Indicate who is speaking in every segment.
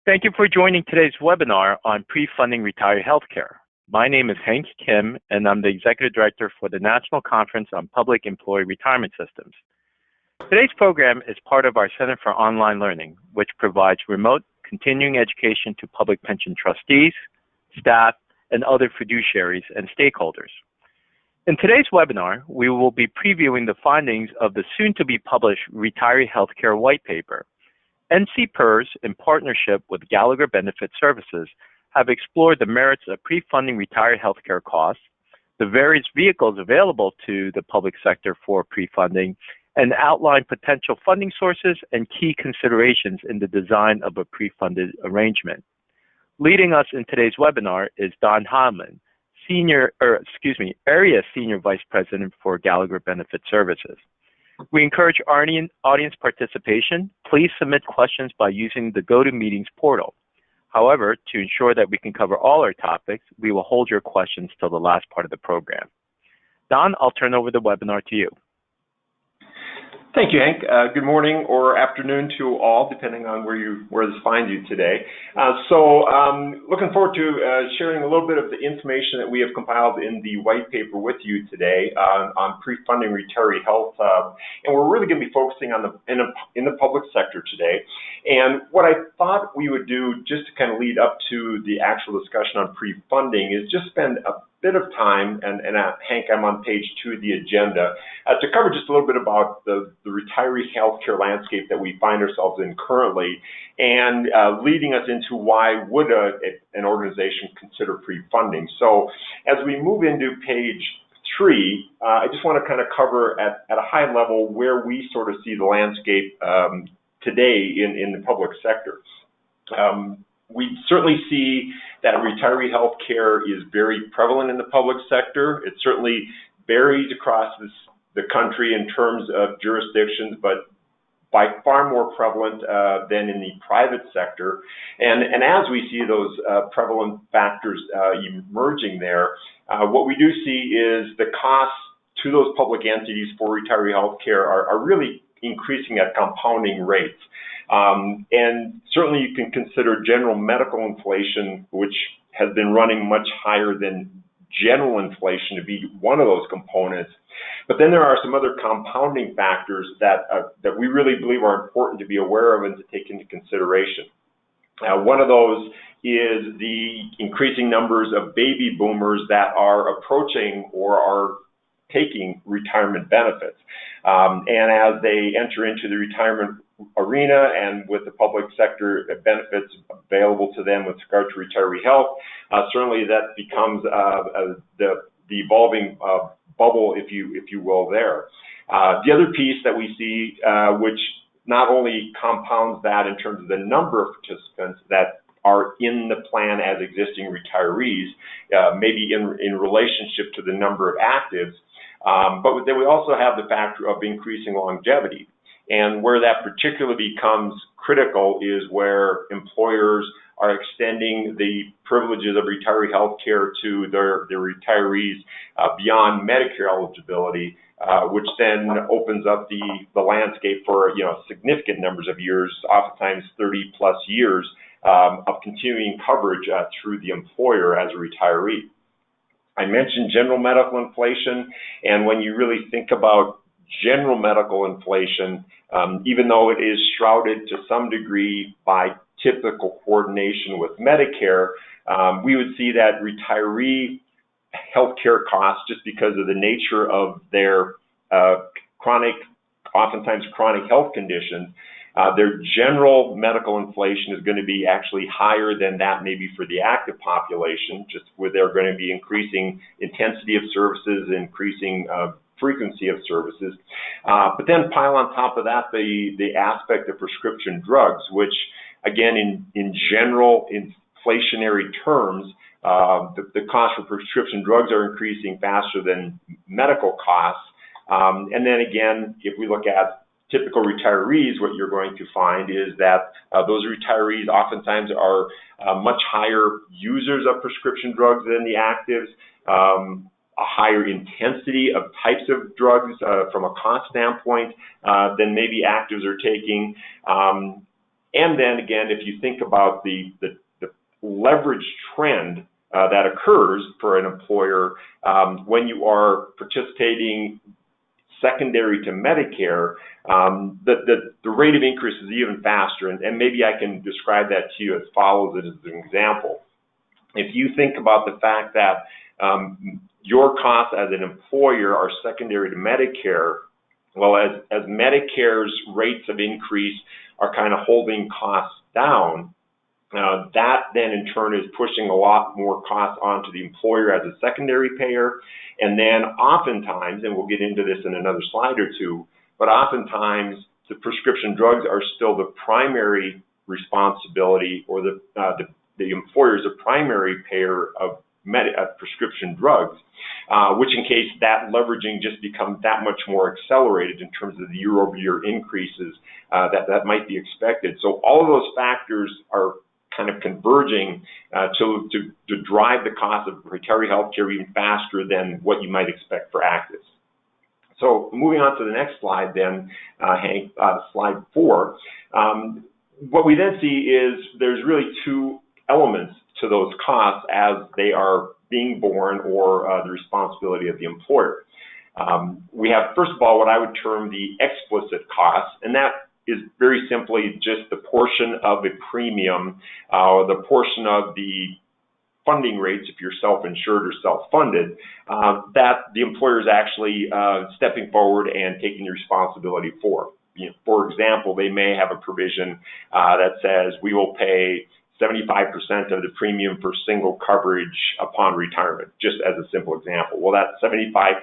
Speaker 1: Thank you for joining today's webinar on pre-funding retiree healthcare. My name is Hank Kim, and I'm the Executive Director for the National Conference on Public Employee Retirement Systems. Today's program is part of our Center for Online Learning, which provides remote continuing education to public pension trustees, staff, and other fiduciaries and stakeholders. In today's webinar, we will be previewing the findings of the soon-to-be-published Retiree Healthcare White Paper. NCPERS, in partnership with Gallagher Benefit Services, have explored the merits of pre-funding retiree healthcare costs, the various vehicles available to the public sector for pre-funding, and outlined potential funding sources and key considerations in the design of a pre-funded arrangement. Leading us in today's webinar is Don Heilman, Area Senior Vice President for Gallagher Benefit Services. We encourage audience participation. Please submit questions by using the GoToMeetings portal. However, to ensure that we can cover all our topics, we will hold your questions till the last part of the program. Don, I'll turn over the webinar to you.
Speaker 2: Thank you, Hank. Good morning or afternoon to all, depending on where this finds you today. Looking forward to sharing a little bit of the information that we have compiled in the white paper with you today on pre-funding retiree health, and we're really going to be focusing on in the public sector today. And what I thought we would do, just to kind of lead up to the actual discussion on pre-funding, is just spend a bit of time, and Hank, I'm on page 2 of the agenda, to cover just a little bit about the retiree healthcare landscape that we find ourselves in currently, and leading us into why would an organization consider pre-funding. So as we move into page 3, I just want to kind of cover at a high level where we sort of see the landscape today in the public sector. We certainly see that retiree health care is very prevalent in the public sector. It certainly varies across the country in terms of jurisdictions, but by far more prevalent than in the private sector. And as we see those prevalent factors emerging there, what we do see is the costs to those public entities for retiree health care are really increasing at compounding rates. And certainly you can consider general medical inflation, which has been running much higher than general inflation, to be one of those components. But then there are some other compounding factors that we really believe are important to be aware of and to take into consideration. One of those is the increasing numbers of baby boomers that are approaching or are taking retirement benefits. And as they enter into the retirement arena and with the public sector benefits available to them with regard to retiree health, certainly that becomes the evolving bubble, if you will, there. The other piece that we see, which not only compounds that in terms of the number of participants that are in the plan as existing retirees, maybe in relationship to the number of actives, but then we also have the factor of increasing longevity. And where that particularly becomes critical is where employers are extending the privileges of retiree health care to their retirees beyond Medicare eligibility, which then opens up the landscape for significant numbers of years, oftentimes 30+ years of continuing coverage through the employer as a retiree. I mentioned general medical inflation, and when you really think about general medical inflation, even though it is shrouded to some degree by typical coordination with Medicare, we would see that retiree healthcare costs, just because of the nature of their oftentimes chronic health conditions, their general medical inflation is going to be actually higher than that maybe for the active population, just where they're going to be increasing intensity of services, increasing frequency of services. But then pile on top of that the aspect of prescription drugs, which again in general inflationary terms, the cost for prescription drugs are increasing faster than medical costs. And then again, if we look at typical retirees, what you're going to find is that those retirees oftentimes are much higher users of prescription drugs than the actives, a higher intensity of types of drugs from a cost standpoint than maybe actives are taking. And then again, if you think about the leverage trend that occurs for an employer when you are participating secondary to Medicare, the rate of increase is even faster. And maybe I can describe that to you as follows as an example. If you think about the fact that your costs as an employer are secondary to Medicare, well, as Medicare's rates of increase are kind of holding costs down, that then in turn is pushing a lot more costs onto the employer as a secondary payer. And then oftentimes, and we'll get into this in another slide or two, but oftentimes the prescription drugs are still the primary responsibility, or the employer is a primary payer of prescription drugs, which in case that leveraging just becomes that much more accelerated in terms of the year-over-year increases that might be expected. So all of those factors are kind of converging to drive the cost of retiree health care even faster than what you might expect for actives. So moving on to the next slide then, Hank, slide 4. What we then see is there's really two elements to those costs as they are being borne, or the responsibility of the employer. We have, first of all, what I would term the explicit costs, and that is very simply just the portion of a premium, the portion of the funding rates, if you're self-insured or self-funded, that the employer is actually stepping forward and taking the responsibility for. You know, for example, they may have a provision that says we will pay 75% of the premium for single coverage upon retirement, just as a simple example. Well, that 75%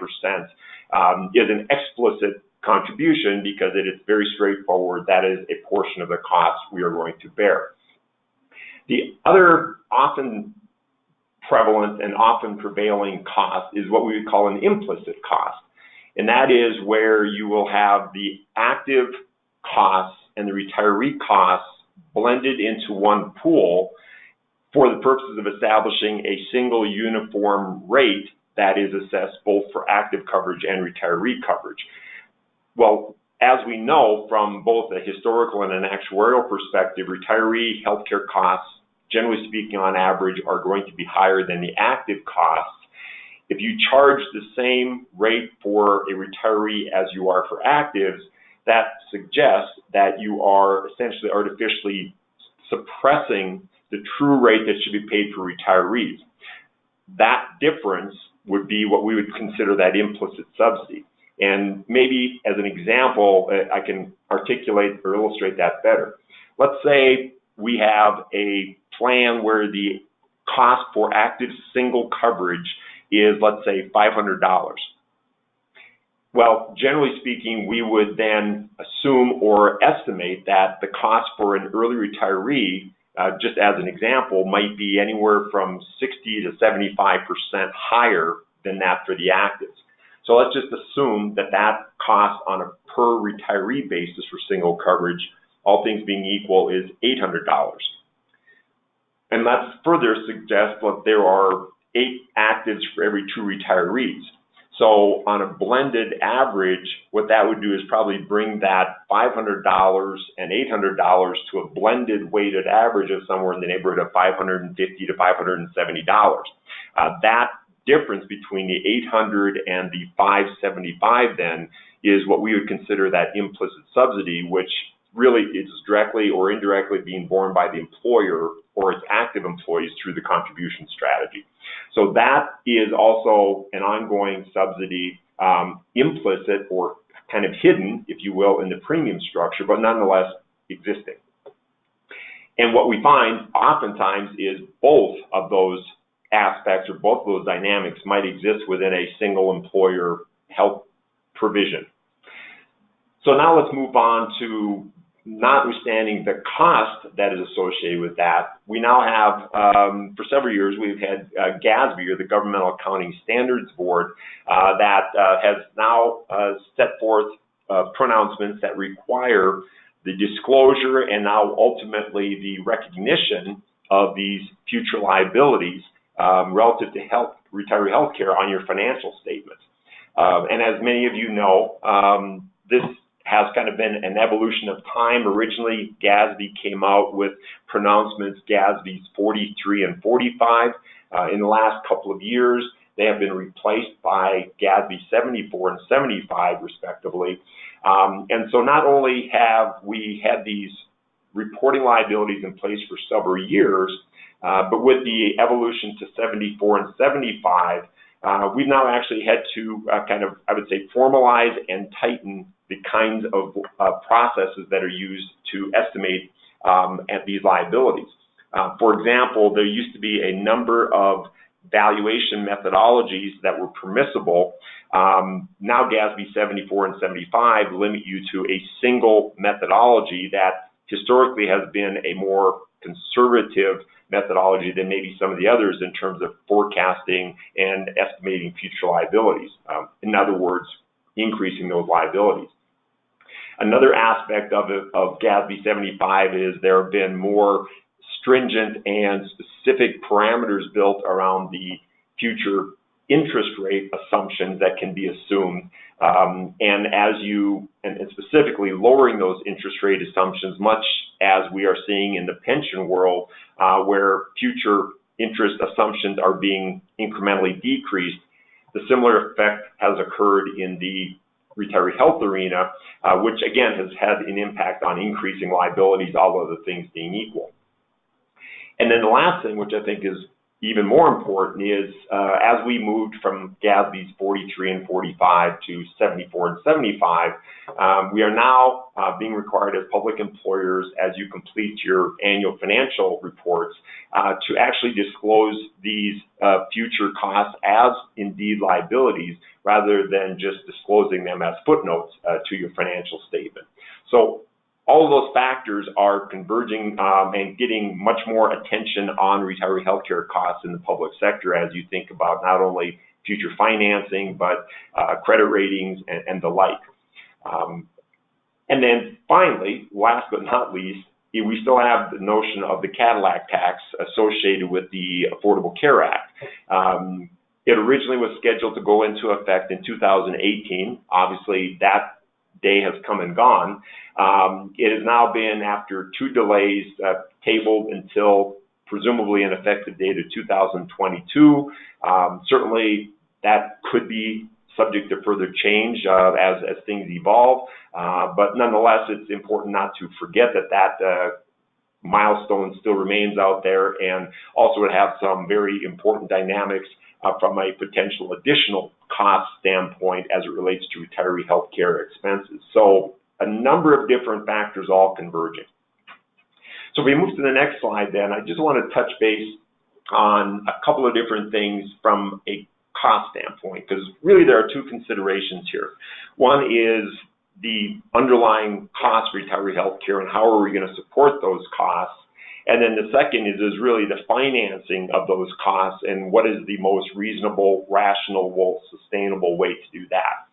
Speaker 2: is an explicit contribution because it is very straightforward. That is a portion of the cost we are going to bear. The other often prevalent and often prevailing cost is what we would call an implicit cost. And that is where you will have the active costs and the retiree costs blended into one pool for the purposes of establishing a single uniform rate that is assessed both for active coverage and retiree coverage. Well, as we know from both a historical and an actuarial perspective, retiree healthcare costs, generally speaking on average, are going to be higher than the active costs. If you charge the same rate for a retiree as you are for actives, that suggests that you are essentially artificially suppressing the true rate that should be paid for retirees. That difference would be what we would consider that implicit subsidy. And maybe as an example, I can articulate or illustrate that better. Let's say we have a plan where the cost for active single coverage is, let's say, $500. Well, generally speaking, we would then assume or estimate that the cost for an early retiree, just as an example, might be anywhere from 60 to 75% higher than that for the actives. So let's just assume that that cost on a per retiree basis for single coverage, all things being equal, is $800. And let's further suggest that there are 8 actives for every 2 retirees. So on a blended average, what that would do is probably bring that $500 and $800 to a blended weighted average of somewhere in the neighborhood of $550 to $570. That difference between the $800 and the $575 then is what we would consider that implicit subsidy, which really is directly or indirectly being borne by the employer or its active employees through the contribution strategy. So that is also an ongoing subsidy, implicit or kind of hidden, if you will, in the premium structure, but nonetheless existing. And what we find oftentimes is both of those aspects or both of those dynamics might exist within a single employer health provision. So now let's move on to, notwithstanding the cost that is associated with that, we now have, for several years, we've had GASB, or the Governmental Accounting Standards Board, that has now set forth pronouncements that require the disclosure and now ultimately the recognition of these future liabilities relative to retiree health care on your financial statements. And as many of you know, this has kind of been an evolution of time. Originally, GASB came out with pronouncements GASBs 43 and 45. In the last couple of years, they have been replaced by GASB 74 and 75, respectively. And so not only have we had these reporting liabilities in place for several years, but with the evolution to 74 and 75, we've now actually had to kind of, I would say, formalize and tighten the kinds of processes that are used to estimate at these liabilities. For example, there used to be a number of valuation methodologies that were permissible. Now GASB 74 and 75 limit you to a single methodology that historically has been a more conservative methodology than maybe some of the others in terms of forecasting and estimating future liabilities. In other words, increasing those liabilities. Another aspect of GASB 75 is there have been more stringent and specific parameters built around the future interest rate assumptions that can be assumed. And specifically lowering those interest rate assumptions, much as we are seeing in the pension world, where future interest assumptions are being incrementally decreased. The similar effect has occurred in the retiree health arena, which again has had an impact on increasing liabilities, all other things being equal. And then the last thing, which I think is even more important, is as we moved from GASBs 43 and 45 to 74 and 75, we are now being required as public employers, as you complete your annual financial reports, to actually disclose these future costs as indeed liabilities, rather than just disclosing them as footnotes to your financial statement. So all of those factors are converging and getting much more attention on retiree healthcare costs in the public sector as you think about not only future financing, but credit ratings and the like. And then finally, last but not least, we still have the notion of the Cadillac tax associated with the Affordable Care Act. It originally was scheduled to go into effect in 2018. Obviously, that day has come and gone. It has now been, after 2 delays, tabled until presumably an effective date of 2022. Certainly, that could be subject to further change as things evolve. But nonetheless, it's important not to forget that milestone still remains out there, and also would have some very important dynamics from a potential additional cost standpoint as it relates to retiree health care expenses. So a number of different factors all converging. So if we move to the next slide, then I just want to touch base on a couple of different things from a cost standpoint, because really there are 2 considerations here. One is the underlying cost of retiree health care and how are we going to support those costs. And then the second is really the financing of those costs and what is the most reasonable, rational, sustainable way to do that.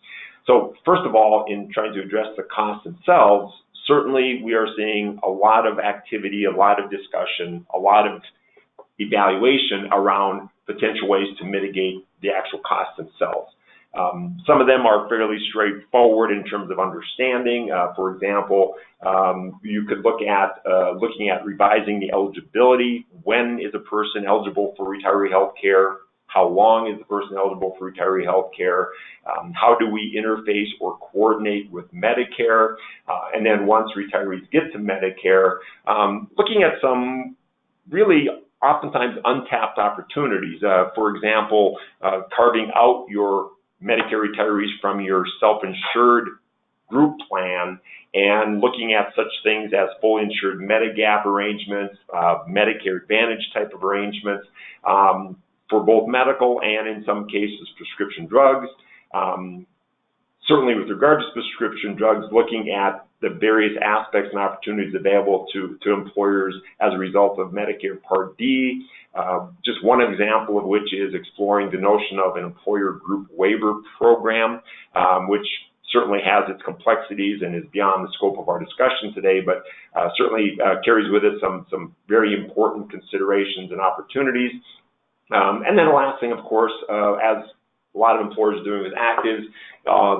Speaker 2: So first of all, in trying to address the costs themselves, certainly we are seeing a lot of activity, a lot of discussion, a lot of evaluation around potential ways to mitigate the actual costs themselves. Some of them are fairly straightforward in terms of understanding. For example, you could look at looking at revising the eligibility. When is a person eligible for retiree health care? How long is the person eligible for retiree health care? How do we interface or coordinate with Medicare? And then once retirees get to Medicare, looking at some really oftentimes untapped opportunities. For example, carving out your Medicare retirees from your self-insured group plan and looking at such things as fully insured Medigap arrangements, Medicare Advantage type of arrangements for both medical and in some cases prescription drugs. Certainly with regard to prescription drugs, looking at the various aspects and opportunities available to employers as a result of Medicare Part D. Just one example of which is exploring the notion of an employer group waiver program, which certainly has its complexities and is beyond the scope of our discussion today, but certainly carries with it some very important considerations and opportunities. And then the last thing, of course, as a lot of employers are doing with actives.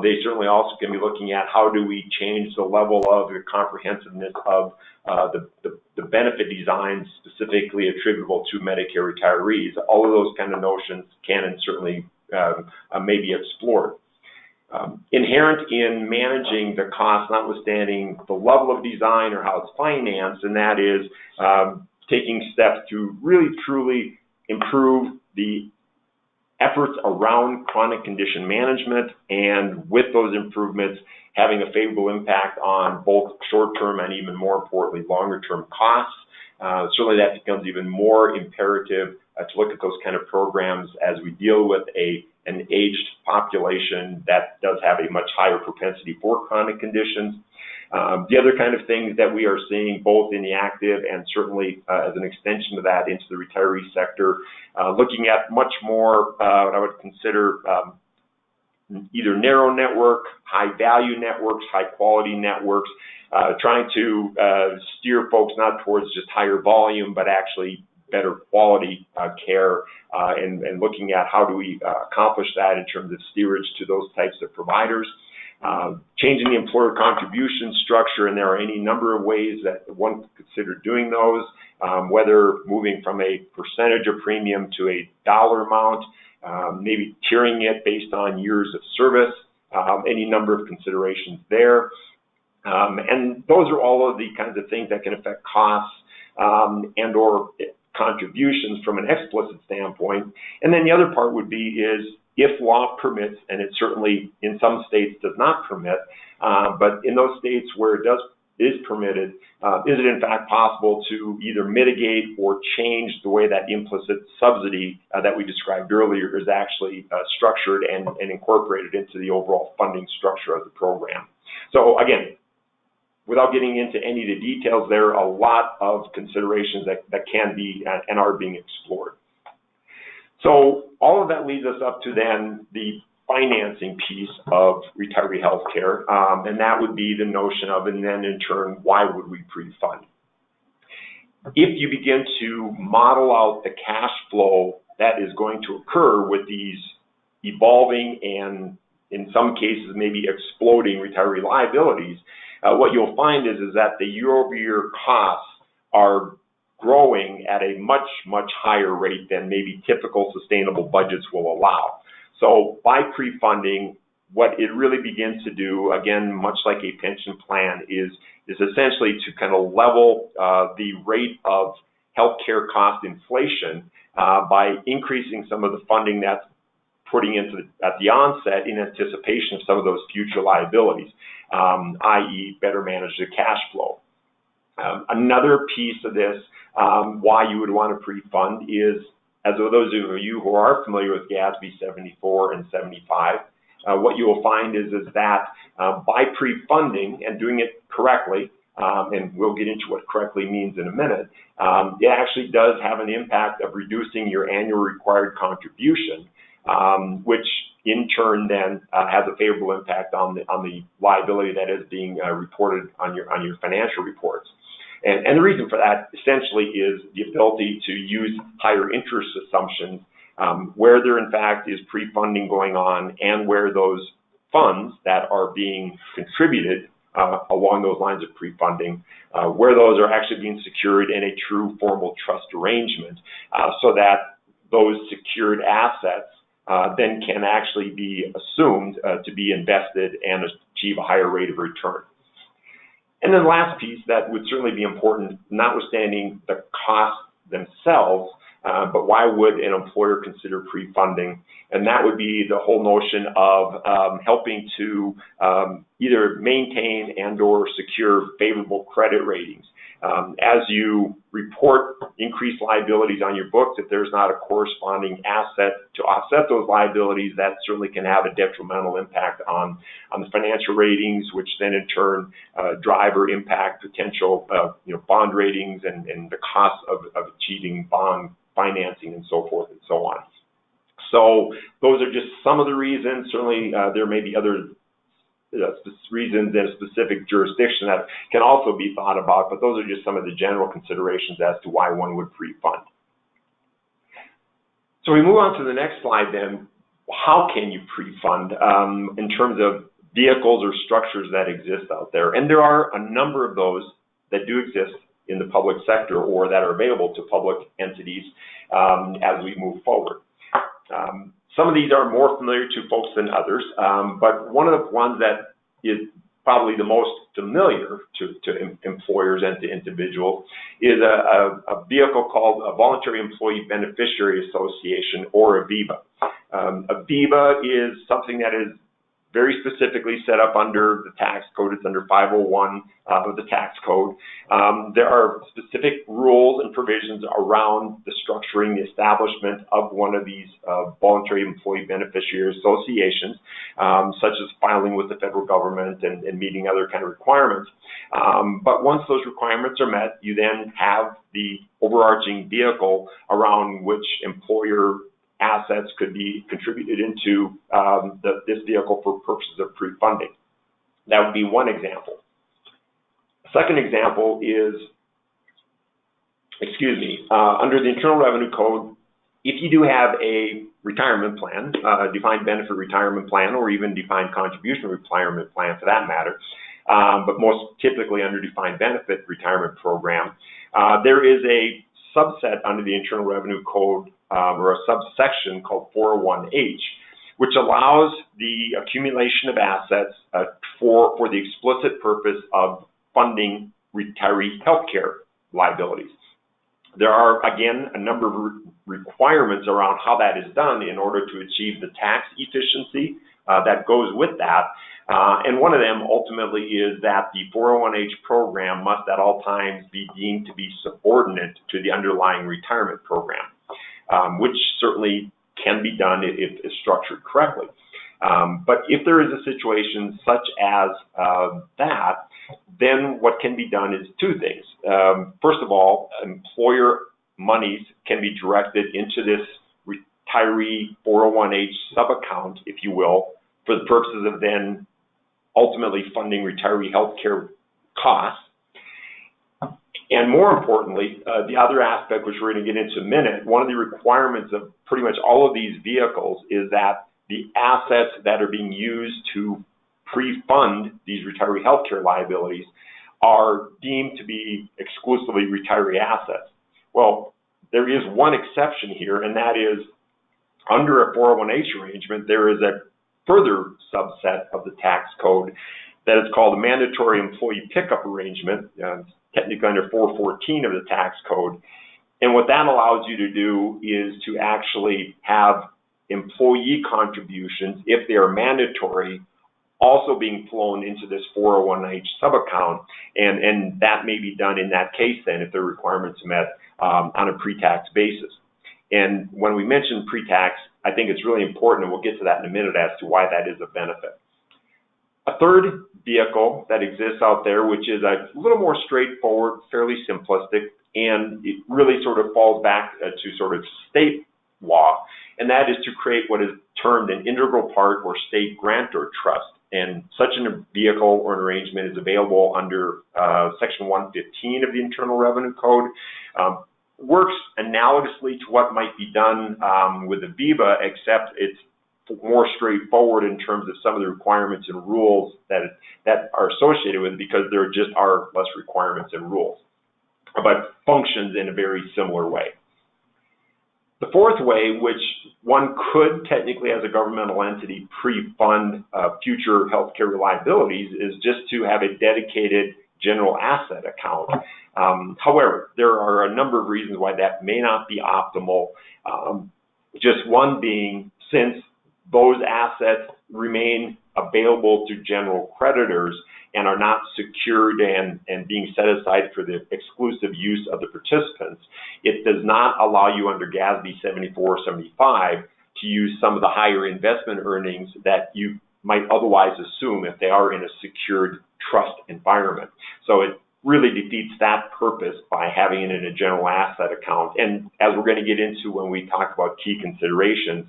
Speaker 2: They certainly also can be looking at how do we change the level of the comprehensiveness of the benefit designs specifically attributable to Medicare retirees. All of those kind of notions can and certainly may be explored. Inherent in managing the cost, notwithstanding the level of design or how it's financed, and that is taking steps to really truly improve the efforts around chronic condition management, and with those improvements having a favorable impact on both short-term and, even more importantly, longer-term costs. Certainly that becomes even more imperative to look at those kind of programs as we deal with an aged population that does have a much higher propensity for chronic conditions. The other kind of things that we are seeing both in the active and certainly as an extension of that into the retiree sector, looking at much more what I would consider either narrow network, high value networks, high quality networks, trying to steer folks not towards just higher volume, but actually better quality care, and looking at how do we accomplish that in terms of steerage to those types of providers. Changing the employer contribution structure, and there are any number of ways that one could consider doing those, whether moving from a percentage of premium to a dollar amount, maybe tiering it based on years of service, any number of considerations there. And those are all of the kinds of things that can affect costs and or contributions from an explicit standpoint. And then the other part would be is if law permits, and it certainly in some states does not permit, but in those states where it is permitted, is it in fact possible to either mitigate or change the way that implicit subsidy that we described earlier is actually structured and incorporated into the overall funding structure of the program. So again, without getting into any of the details, there are a lot of considerations that can be and are being explored. So all of that leads us up to then the financing piece of retiree health care, and that would be the notion of, and then in turn, why would we pre-fund? If you begin to model out the cash flow that is going to occur with these evolving and in some cases maybe exploding retiree liabilities, what you'll find is that the year-over-year costs are growing at a much, much higher rate than maybe typical sustainable budgets will allow. So by pre-funding, what it really begins to do, again, much like a pension plan, is essentially to kind of level the rate of healthcare cost inflation by increasing some of the funding that's putting into at the onset in anticipation of some of those future liabilities, i.e. better manage the cash flow. Another piece of this, why you would want to pre-fund is, as those of you who are familiar with GASB 74 and 75, what you will find is that by pre-funding and doing it correctly, and we'll get into what correctly means in a minute, it actually does have an impact of reducing your annual required contribution, which in turn then has a favorable impact on the liability that is being reported on your financial reports. And the reason for that essentially is the ability to use higher interest assumptions where there in fact is pre-funding going on, and where those funds that are being contributed along those lines of pre-funding, where those are actually being secured in a true formal trust arrangement, so that those secured assets then can actually be assumed to be invested and achieve a higher rate of return. And then the last piece that would certainly be important, notwithstanding the costs themselves, but why would an employer consider pre-funding? And that would be the whole notion of helping to either maintain and or secure favorable credit ratings. As you report increased liabilities on your books, if there's not a corresponding asset to offset those liabilities, that certainly can have a detrimental impact on the financial ratings, which then in turn drive or impact potential bond ratings and the cost of achieving bond financing and so forth and so on. So those are just some of the reasons. Certainly there may be other reasons in a specific jurisdiction that can also be thought about, but those are just some of the general considerations as to why one would pre-fund. So we move on to the next slide then. how can you pre-fund in terms of vehicles or structures that exist out there? And there are a number of those that do exist in the public sector or that are available to public entities as we move forward. Some of these are more familiar to folks than others, but one of the ones that is probably the most familiar to employers and to individuals is a vehicle called a Voluntary Employee Beneficiary Association, or a VEBA. A VEBA is something that is very specifically set up under the tax code. It's under 501 of the tax code. There are specific rules and provisions around the structuring, the establishment of one of these voluntary employee beneficiary associations, such as filing with the federal government and meeting other kind of requirements. But once those requirements are met, you then have the overarching vehicle around which employer assets could be contributed into this vehicle for purposes of pre-funding. That would be one example. A second example is, under the Internal Revenue Code, if you do have a retirement plan, a defined benefit retirement plan, or even defined contribution retirement plan for that matter, but most typically under defined benefit retirement program, there is a subset under the Internal Revenue Code or a subsection called 401H, which allows the accumulation of assets for the explicit purpose of funding retiree healthcare liabilities. There are, again, a number of requirements around how that is done in order to achieve the tax efficiency that goes with that. And one of them ultimately is that the 401H program must at all times be deemed to be subordinate to the underlying retirement program, which certainly can be done if it's structured correctly. But if there is a situation such as that, then what can be done is two things. First of all, employer monies can be directed into this retiree 401H sub-account, if you will, for the purposes of then ultimately funding retiree health care costs. And more importantly, the other aspect, which we're going to get into in a minute, one of the requirements of pretty much all of these vehicles is that the assets that are being used to pre-fund these retiree health care liabilities are deemed to be exclusively retiree assets. Well, there is one exception here, and that is under a 401H arrangement, there is a further subset of the tax code that is called a mandatory employee pickup arrangement, technically under 414 of the tax code. And what that allows you to do is to actually have employee contributions, if they are mandatory, also being flown into this 401H sub-account, and that may be done in that case then if the requirements are met on a pre-tax basis. And when we mention pre-tax, I think it's really important, and we'll get to that in a minute as to why that is a benefit. A third vehicle that exists out there, which is a little more straightforward, fairly simplistic, and it really sort of falls back to sort of state law, and that is to create what is termed an integral part or state grantor trust. And such a vehicle or an arrangement is available under Section 115 of the Internal Revenue Code. Works analogously to what might be done with the VEBA, except it's more straightforward in terms of some of the requirements and rules that are associated with it, because there just are less requirements and rules, but functions in a very similar way. The fourth way, which one could technically as a governmental entity pre-fund future healthcare liabilities, is just to have a dedicated general asset account. However, there are a number of reasons why that may not be optimal. Just one being, since those assets remain available to general creditors and are not secured and being set aside for the exclusive use of the participants, it does not allow you under GASB 74 or 75 to use some of the higher investment earnings that you might otherwise assume if they are in a secured trust environment. So it really defeats that purpose by having it in a general asset account. And as we're going to get into when we talk about key considerations,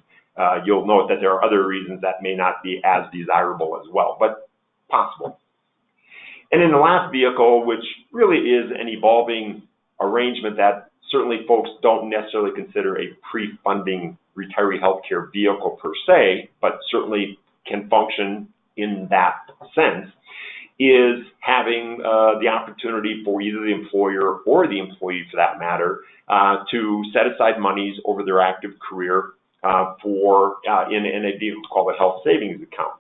Speaker 2: you'll note that there are other reasons that may not be as desirable as well, but possible. And then the last vehicle, which really is an evolving arrangement that certainly folks don't necessarily consider a pre-funding retiree healthcare vehicle per se, but certainly can function in that sense, is having the opportunity for either the employer or the employee, for that matter, to set aside monies over their active career in a vehicle called a health savings account.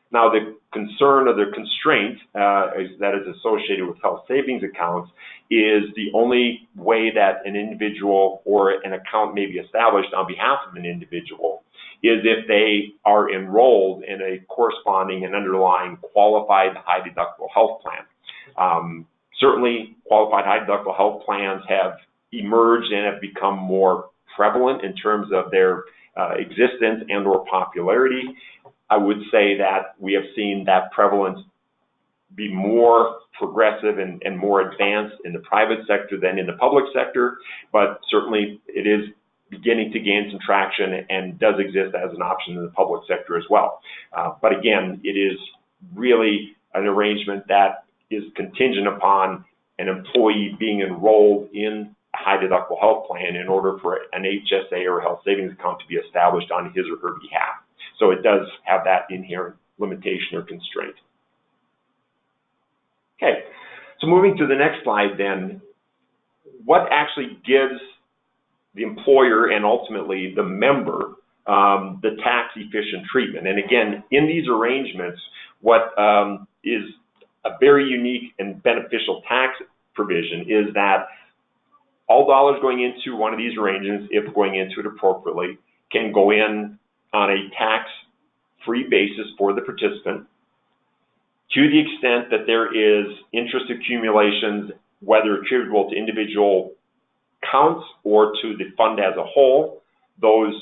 Speaker 2: Now, the concern or the constraint that is associated with health savings accounts is the only way that an individual or an account may be established on behalf of an individual is if they are enrolled in a corresponding and underlying qualified high-deductible health plan. Certainly, qualified high-deductible health plans have emerged and have become more prevalent in terms of their existence and or popularity. I would say that we have seen that prevalence be more progressive and more advanced in the private sector than in the public sector, but certainly it is beginning to gain some traction and does exist as an option in the public sector as well. But again, it is really an arrangement that is contingent upon an employee being enrolled in a high deductible health plan in order for an HSA or a health savings account to be established on his or her behalf. So it does have that inherent limitation or constraint. Okay, so moving to the next slide then, what actually gives the employer and ultimately the member the tax efficient treatment? And again, in these arrangements, what is a very unique and beneficial tax provision is that all dollars going into one of these arrangements, if going into it appropriately, can go in on a tax-free basis for the participant to the extent that there is interest accumulations, whether attributable to individual accounts or to the fund as a whole. Those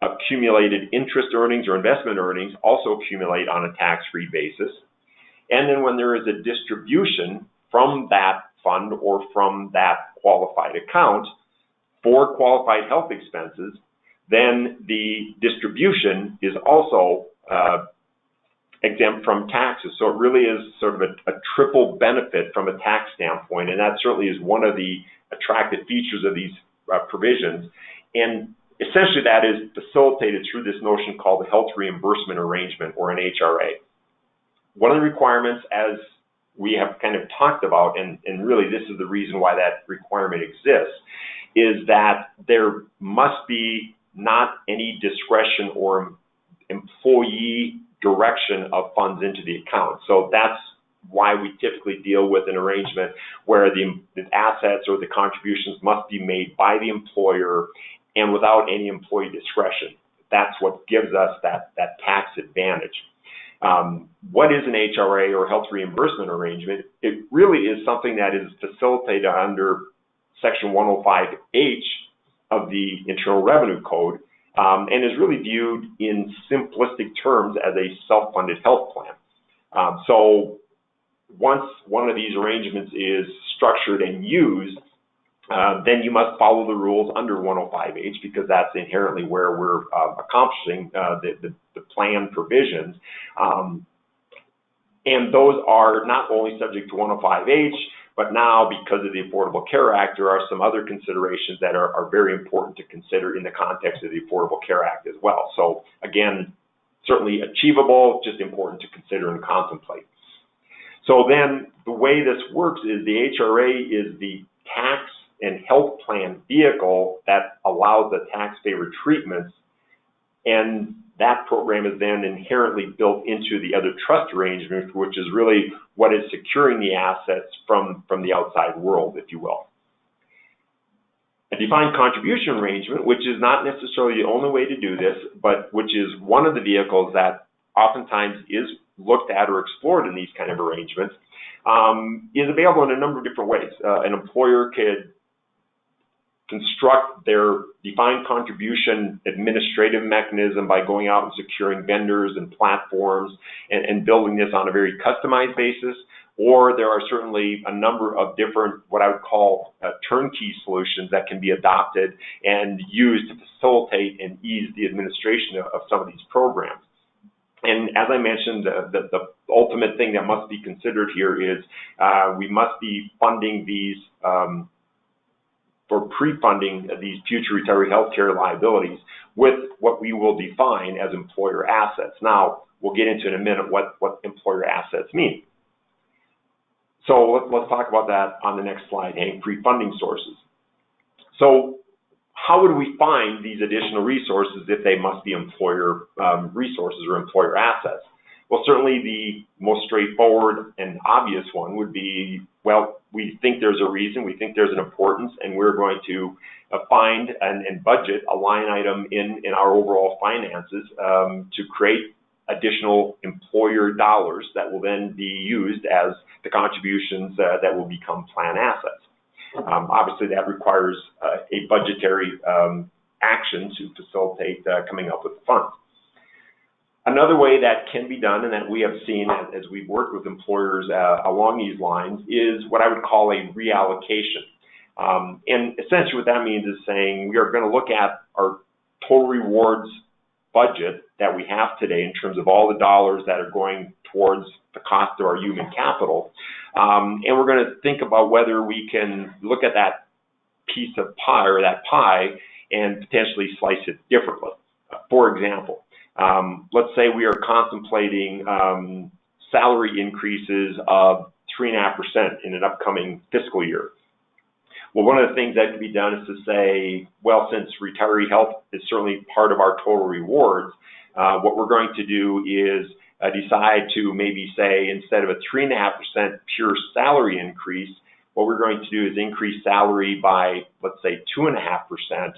Speaker 2: accumulated interest earnings or investment earnings also accumulate on a tax-free basis. And then when there is a distribution from that fund or from that qualified account for qualified health expenses, then the distribution is also exempt from taxes. So it really is sort of a triple benefit from a tax standpoint, and that certainly is one of the attractive features of these provisions. And essentially that is facilitated through this notion called the health reimbursement arrangement, or an HRA. One of the requirements, as we have kind of talked about, and really this is the reason why that requirement exists, is that there must be not any discretion or employee direction of funds into the account. So that's why we typically deal with an arrangement where the assets or the contributions must be made by the employer and without any employee discretion. That's what gives us that tax advantage. What is an HRA or health reimbursement arrangement? It really is something that is facilitated under Section 105H of the Internal Revenue Code, and is really viewed in simplistic terms as a self-funded health plan. So once one of these arrangements is structured and used, then you must follow the rules under 105H, because that's inherently where we're accomplishing the plan provisions. And those are not only subject to 105H, but now, because of the Affordable Care Act, there are some other considerations that are very important to consider in the context of the Affordable Care Act as well. So again, certainly achievable, just important to consider and contemplate. So then the way this works is the HRA is the tax and health plan vehicle that allows the tax favored treatments, and that program is then inherently built into the other trust arrangement, which is really what is securing the assets from the outside world, if you will. A defined contribution arrangement, which is not necessarily the only way to do this, but which is one of the vehicles that oftentimes is looked at or explored in these kind of arrangements, is available in a number of different ways. An employer could construct their defined contribution administrative mechanism by going out and securing vendors and platforms and building this on a very customized basis. Or there are certainly a number of different, what I would call turnkey solutions that can be adopted and used to facilitate and ease the administration of some of these programs. And as I mentioned, the ultimate thing that must be considered here is we must be funding these for pre-funding these future retiree health care liabilities with what we will define as employer assets. Now, we'll get into in a minute what employer assets mean. So let's talk about that on the next slide, Hank, pre-funding sources. So how would we find these additional resources if they must be employer resources or employer assets? Well, certainly the most straightforward and obvious one would be, well, we think there's a reason, we think there's an importance, and we're going to find and budget a line item in our overall finances to create additional employer dollars that will then be used as the contributions that will become plan assets. Obviously, that requires a budgetary action to facilitate coming up with the funds. Another way that can be done, and that we have seen as we've worked with employers along these lines, is what I would call a reallocation. And essentially what that means is saying we are going to look at our total rewards budget that we have today in terms of all the dollars that are going towards the cost of our human capital. And we're going to think about whether we can look at that piece of pie or that pie and potentially slice it differently. For example, let's say we are contemplating salary increases of 3.5% in an upcoming fiscal year. Well, one of the things that can be done is to say, well, since retiree health is certainly part of our total rewards, what we're going to do is decide to maybe say, instead of a 3.5% pure salary increase, what we're going to do is increase salary by, let's say, 2.5%,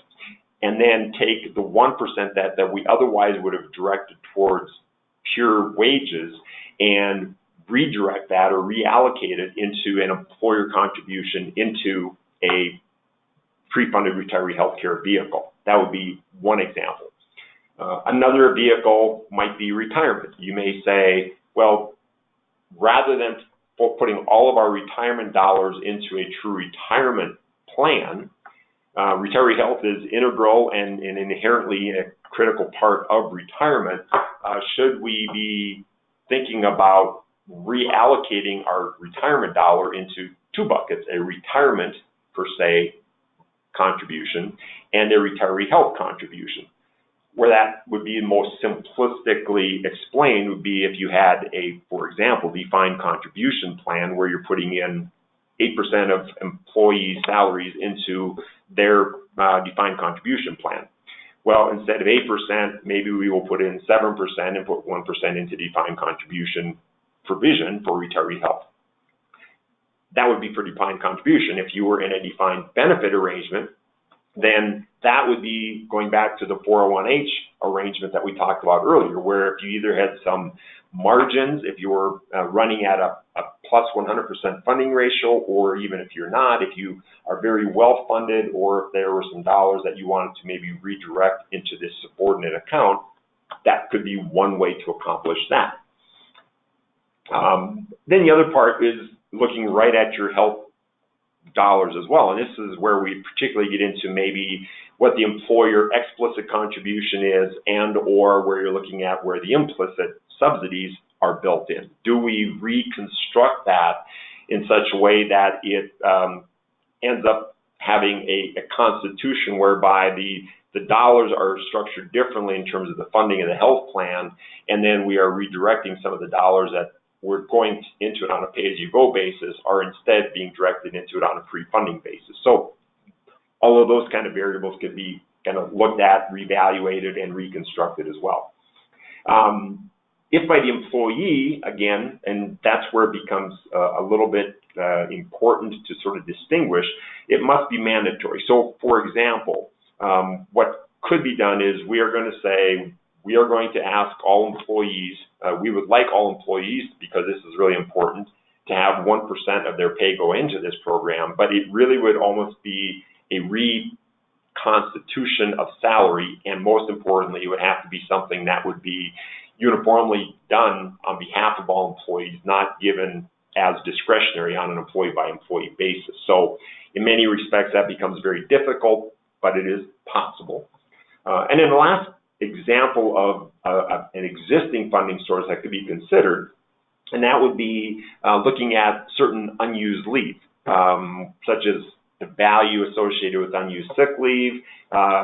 Speaker 2: and then take the 1% that we otherwise would have directed towards pure wages and redirect that or reallocate it into an employer contribution into a pre-funded retiree healthcare vehicle. That would be one example. Another vehicle might be retirement. You may say, well, rather than putting all of our retirement dollars into a true retirement plan, retiree health is integral and inherently a critical part of retirement. Should we be thinking about reallocating our retirement dollar into two buckets, a retirement per se contribution and a retiree health contribution? Where that would be most simplistically explained would be if you had a, for example, defined contribution plan where you're putting in 8% of employee salaries into their defined contribution plan. Well, instead of 8%, maybe we will put in 7% and put 1% into defined contribution provision for retiree health. That would be for defined contribution. If you were in a defined benefit arrangement, then that would be going back to the 401h arrangement that we talked about earlier, where if you either had some margins, if you were running at a plus 100% funding ratio, or even if you're not, if you are very well funded, or if there were some dollars that you wanted to maybe redirect into this subordinate account, that could be one way to accomplish that. Then the other part is looking right at your health dollars as well, and this is where we particularly get into maybe what the employer explicit contribution is, and or where you're looking at where the implicit subsidies are built in. Do we reconstruct that in such a way that it ends up having a constitution whereby the dollars are structured differently in terms of the funding of the health plan, and then we are redirecting some of the dollars that we're going into it on a pay-as-you-go basis are instead being directed into it on a pre-funding basis. So all of those kind of variables could be kind of looked at, reevaluated, and reconstructed as well. If by the employee, again, and that's where it becomes a little bit important to sort of distinguish, it must be mandatory. So, for example, what could be done is we are going to say, we are going to ask all employees, we would like all employees, because this is really important, to have 1% of their pay go into this program, but it really would almost be a reconstitution of salary, and most importantly, it would have to be something that would be uniformly done on behalf of all employees, not given as discretionary on an employee-by-employee basis. So in many respects, that becomes very difficult, but it is possible. And then the last example of an existing funding source that could be considered, and that would be looking at certain unused leave, such as the value associated with unused sick leave.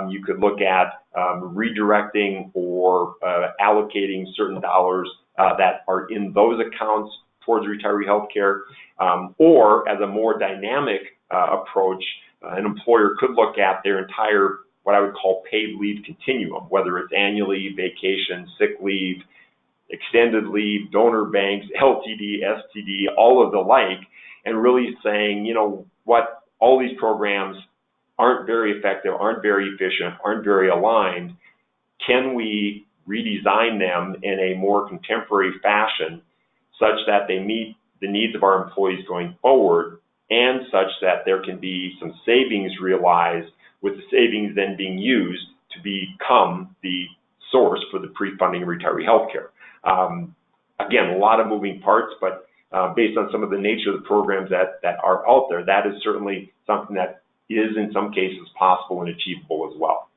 Speaker 2: You could look at redirecting or allocating certain dollars that are in those accounts towards retiree health care, or as a more dynamic approach, an employer could look at their entire, what I would call, paid leave continuum, whether it's annual leave, vacation, sick leave, extended leave, donor banks, LTD, STD, all of the like, and really saying, you know what, all these programs aren't very effective, aren't very efficient, aren't very aligned. Can we redesign them in a more contemporary fashion such that they meet the needs of our employees going forward, and such that there can be some savings realized, with the savings then being used to become the source for the pre-funding retiree health care. Again, a lot of moving parts, but based on some of the nature of the programs that are out there, that is certainly something that is in some cases possible and achievable as well.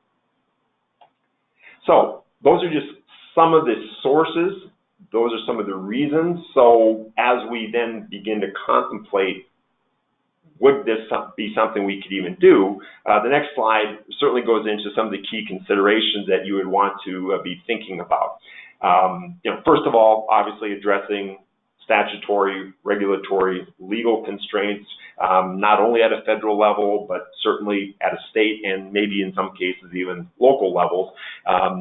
Speaker 2: So those are just some of the sources. Those are some of the reasons. So as we then begin to contemplate, would this be something we could even do? The next slide certainly goes into some of the key considerations that you would want to be thinking about. First of all, obviously addressing statutory, regulatory, legal constraints, not only at a federal level, but certainly at a state and maybe in some cases even local levels,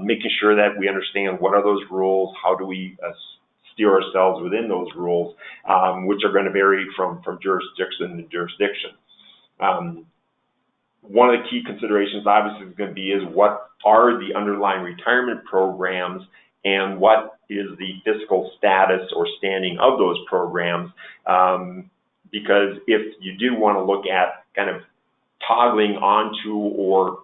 Speaker 2: making sure that we understand what are those rules, how do we steer ourselves within those rules, which are going to vary from jurisdiction to jurisdiction. One of the key considerations obviously is going to be is what are the underlying retirement programs and what is the fiscal status or standing of those programs, because if you do want to look at kind of toggling onto or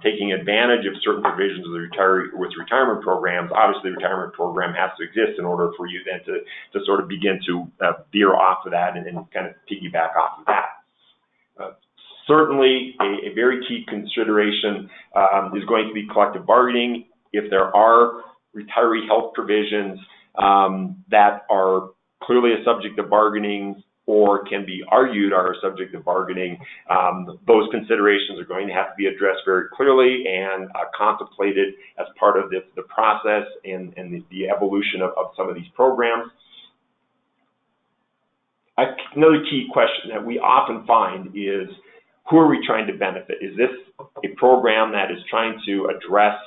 Speaker 2: taking advantage of certain provisions of the retirement programs, obviously the retirement program has to exist in order for you then to sort of begin to veer off of that and kind of piggyback off of that. Certainly a very key consideration is going to be collective bargaining. If there are retiree health provisions that are clearly a subject of bargaining or can be argued are a subject of bargaining, those considerations are going to have to be addressed very clearly and contemplated as part of the process and the evolution of some of these programs. Another key question that we often find is, who are we trying to benefit? Is this a program that is trying to address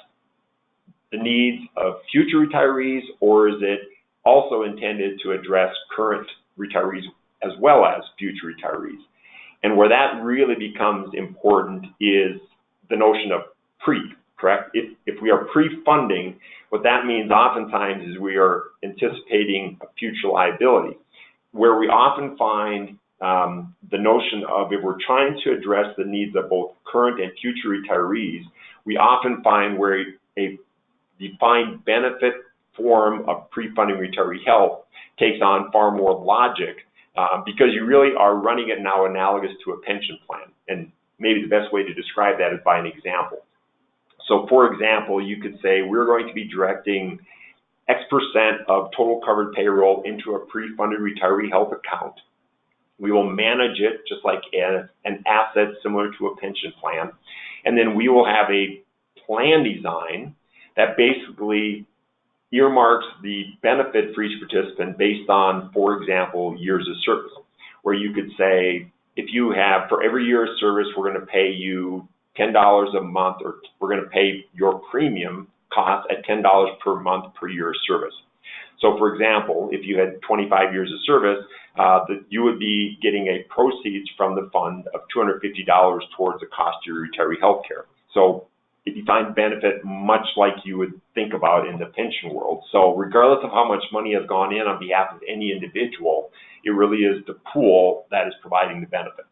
Speaker 2: the needs of future retirees, or is it also intended to address current retirees as well as future retirees? And where that really becomes important is the notion of correct? If we are pre-funding, what that means oftentimes is we are anticipating a future liability, where we often find the notion of, if we're trying to address the needs of both current and future retirees, we often find where a defined benefit form of pre-funding retiree health takes on far more logic, because you really are running it now analogous to a pension plan. And maybe the best way to describe that is by an example. So for example, you could say we're going to be directing X% of total covered payroll into a pre-funded retiree health account. We will manage it just like an asset similar to a pension plan. And then we will have a plan design that basically earmarks the benefit for each participant based on, for example, years of service, where you could say, if you have, for every year of service, we're going to pay you $10 a month, or we're going to pay your premium cost at $10 per month per year of service. So for example, if you had 25 years of service, you would be getting a proceeds from the fund of $250 towards the cost of your retiree health care. So a defined benefit, much like you would think about in the pension world. So regardless of how much money has gone in on behalf of any individual, it really is the pool that is providing the benefit.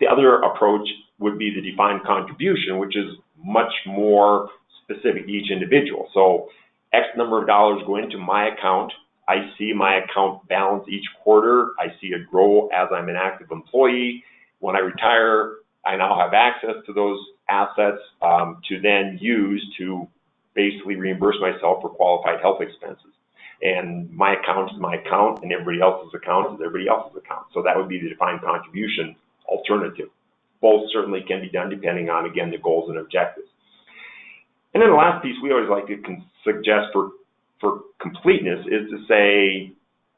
Speaker 2: The other approach would be the defined contribution, which is much more specific to each individual. So X number of dollars go into my account. I see my account balance each quarter. I see it grow as I'm an active employee. When I retire, I now have access to those assets to then use to basically reimburse myself for qualified health expenses. And my account is my account, and everybody else's account is everybody else's account. So that would be the defined contribution alternative. Both certainly can be done depending on, again, the goals and objectives. And then the last piece we always like to suggest for completeness is to say,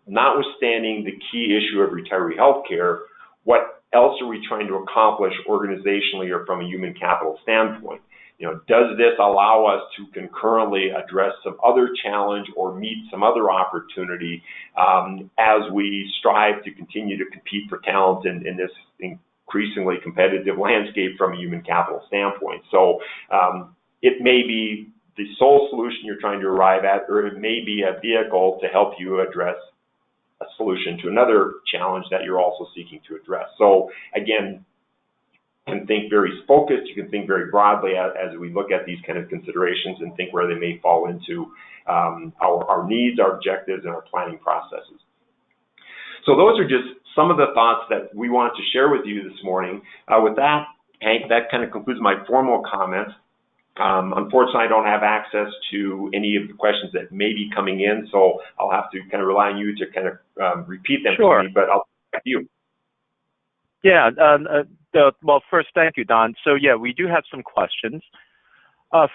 Speaker 2: notwithstanding the key issue of retiree health care, what else are we trying to accomplish organizationally or from a human capital standpoint? Does this allow us to concurrently address some other challenge or meet some other opportunity as we strive to continue to compete for talent in this increasingly competitive landscape from a human capital standpoint? So it may be the sole solution you're trying to arrive at, or it may be a vehicle to help you address a solution to another challenge that you're also seeking to address. So again, you can think very focused, you can think very broadly as we look at these kind of considerations and think where they may fall into our needs, our objectives, and our planning processes. So those are just some of the thoughts that we want to share with you this morning. With that, Hank, that kind of concludes my formal comments. Unfortunately, I don't have access to any of the questions that may be coming in, so I'll have to kind of rely on you to kind of repeat them
Speaker 1: Sure.
Speaker 2: to me, but I'll ask you.
Speaker 1: Yeah, well, first, thank you, Don. So, yeah, we do have some questions.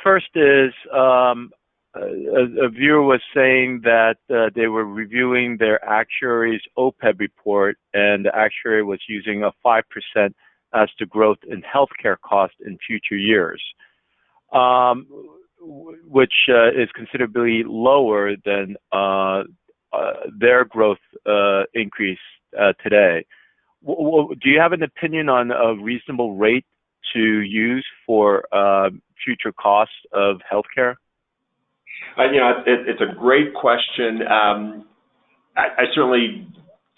Speaker 1: First is a viewer was saying that they were reviewing their actuary's OPEB report, and the actuary was using a 5% as to growth in healthcare costs in future years, which is considerably lower than their growth increase today. Do you have an opinion on a reasonable rate to use for future costs of healthcare?
Speaker 2: It's a great question. I certainly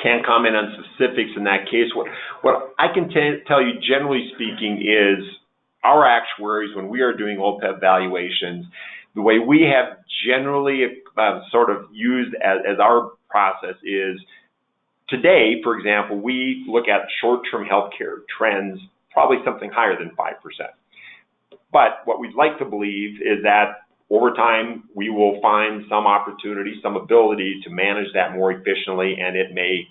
Speaker 2: can't comment on specifics in that case. What I can tell you, generally speaking, is our actuaries, when we are doing OPEB valuations, the way we have generally sort of used as our process is, today, for example, we look at short-term healthcare trends, probably something higher than 5%. But what we'd like to believe is that over time, we will find some opportunity, some ability to manage that more efficiently, and it may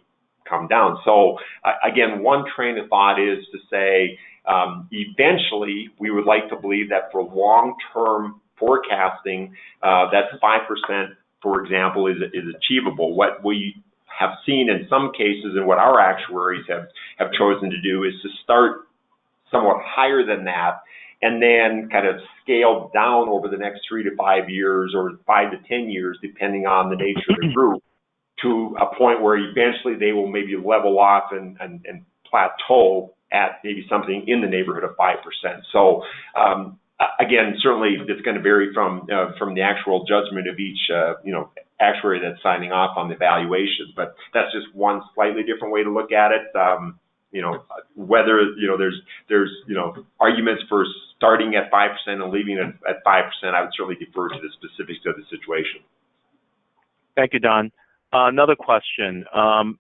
Speaker 2: come down. So again, one train of thought is to say, eventually, we would like to believe that for long-term forecasting, that 5%, for example, is achievable. What we have seen in some cases, and what our actuaries have chosen to do, is to start somewhat higher than that, and then kind of scale down over the next 3 to 5 years or 5 to 10 years, depending on the nature of the group, to a point where eventually they will maybe level off and plateau at maybe something in the neighborhood of 5%. So again, certainly it's going to vary from the actual judgment of each actuary that's signing off on the valuation, but that's just one slightly different way to look at it. Whether there's arguments for starting at 5% and leaving it at 5%, I would certainly defer to the specifics of the situation.
Speaker 1: Thank you, Don. Another question.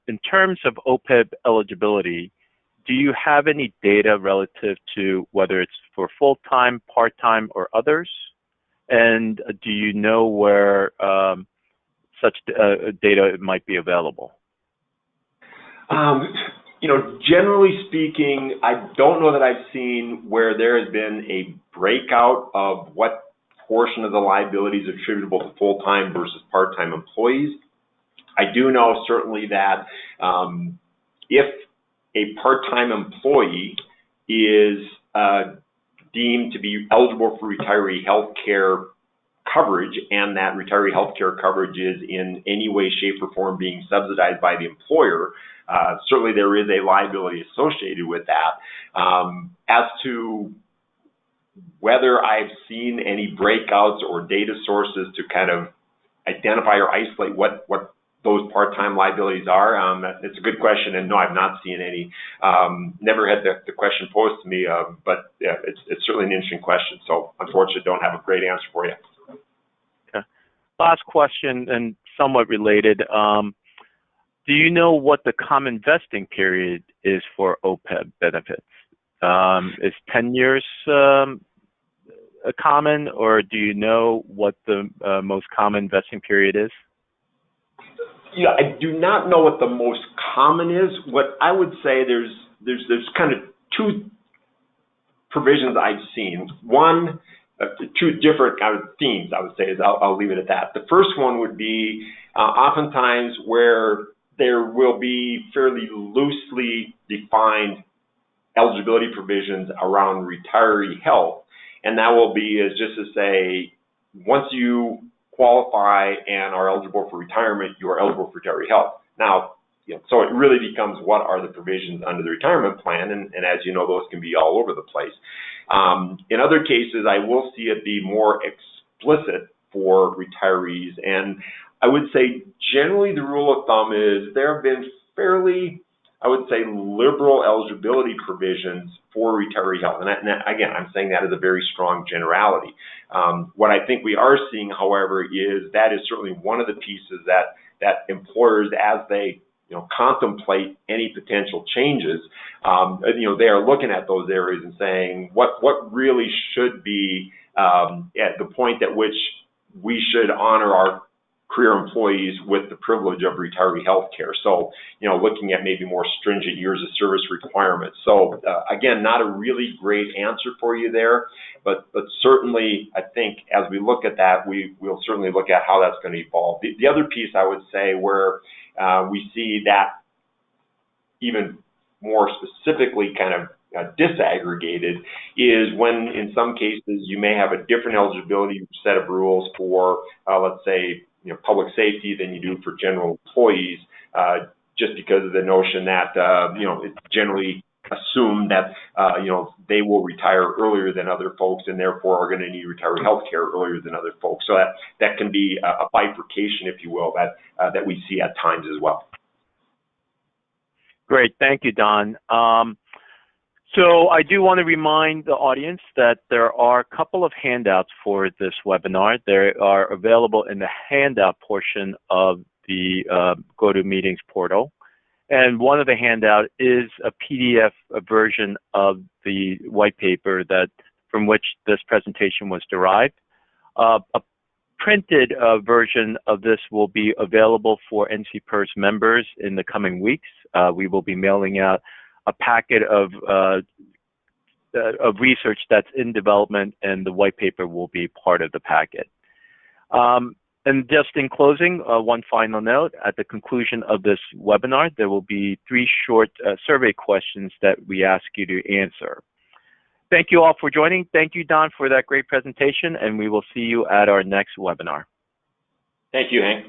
Speaker 1: In terms of OPEB eligibility, do you have any data relative to whether it's for full-time, part-time, or others? And do you know where such data might be available?
Speaker 2: Generally speaking, I don't know that I've seen where there has been a breakout of what portion of the liability is attributable to full-time versus part-time employees. I do know certainly that if a part-time employee is deemed to be eligible for retiree health care coverage, and that retiree health care coverage is in any way, shape, or form being subsidized by the employer, certainly there is a liability associated with that. As to whether I've seen any breakouts or data sources to kind of identify or isolate what those part-time liabilities are, it's a good question, and no, I've not seen any. Never had the question posed to me, but yeah, it's certainly an interesting question. So unfortunately, don't have a great answer for you.
Speaker 1: Okay. Last question, and somewhat related. Do you know what the common vesting period is for OPEB benefits? Is 10 years common, or do you know what the most common vesting period is?
Speaker 2: I do not know what the most common is. What I would say, there's there's kind of two provisions I've seen. One, two different kind of themes, I would say, is I'll leave it at that. The first one would be oftentimes where there will be fairly loosely defined eligibility provisions around retiree health, and that will be as just to say, once you qualify and are eligible for retirement, you are eligible for retiree health. Now, so it really becomes what are the provisions under the retirement plan, and as you know, those can be all over the place. In other cases, I will see it be more explicit for retirees, and I would say generally the rule of thumb is there have been fairly, I would say, liberal eligibility provisions for retiree health. And again, I'm saying that as a very strong generality. What I think we are seeing, however, is that is certainly one of the pieces that employers, as they contemplate any potential changes, they are looking at those areas and saying what really should be at the point at which we should honor our career employees with the privilege of retiree health care. So, looking at maybe more stringent years of service requirements. So, again, not a really great answer for you there, but certainly I think as we look at that, we'll certainly look at how that's going to evolve. The other piece I would say where we see that even more specifically kind of disaggregated is when in some cases you may have a different eligibility set of rules for, let's say, public safety than you do for general employees, just because of the notion that, it's generally assumed that, they will retire earlier than other folks and therefore are going to need retiree health care earlier than other folks. So that can be a bifurcation, if you will, that we see at times as well.
Speaker 1: Great. Thank you, Don. So I do want to remind the audience that there are a couple of handouts for this webinar. They are available in the handout portion of the GoToMeetings portal. And one of the handouts is a PDF version of the white paper from which this presentation was derived. A printed version of this will be available for NCPERS members in the coming weeks. We will be mailing out a packet of research that's in development, and the white paper will be part of the packet. And just in closing, one final note, at the conclusion of this webinar, there will be 3 short survey questions that we ask you to answer. Thank you all for joining. Thank you, Don, for that great presentation, and we will see you at our next webinar.
Speaker 2: Thank you, Hank.